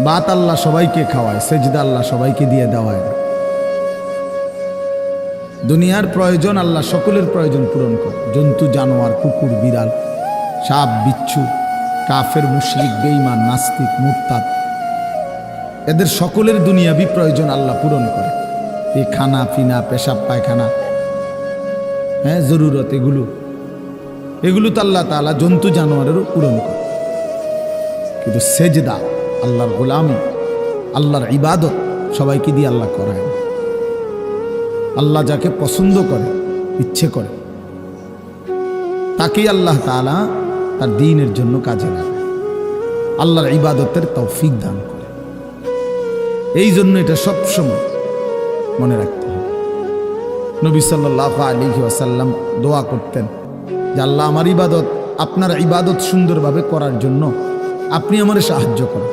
ভাত আল্লাহ সবাইকে খাওয়ায়, সেজদা আল্লাহ সবাইকে দিয়ে দেওয়ায় না। দুনিয়ার প্রয়োজন আল্লাহ সকলের প্রয়োজন পূরণ করে। জন্তু জানোয়ার, কুকুর বিড়াল, সাপ বিচ্ছু, কাফের মুশরিক বেঈমান নাস্তিক মুরতাদ, এদের সকলের দুনিয়াবি প্রয়োজন আল্লাহ পূরণ করে। এই খানা পিনা, পেশাব পায়খানা, হ্যাঁ জরুরত, এগুলো তো আল্লাহ তাআলা জন্তু জানোয়ারেরও পূরণ করে। কিন্তু সেজদা, আল্লাহর গোলামি, আল্লাহর ইবাদত সবাইকে দিয়ে আল্লাহ করায় না। আল্লাহ যাকে পছন্দ করে, ইচ্ছে করে, তাকেই আল্লাহ তাআলা তার দ্বীনের জন্য কাজে লাগায়, আল্লাহর ইবাদতের তৌফিক দান করে। এই জন্য এটা সবসময় মনে রাখতে হবে। নবী সাল্লাল্লাহু আলাইহি ওয়াসাল্লাম দোয়া করতেন যে আল্লাহ, আমার ইবাদত, আপনার ইবাদত সুন্দরভাবে করার জন্য আপনি আমারে সাহায্য করেন।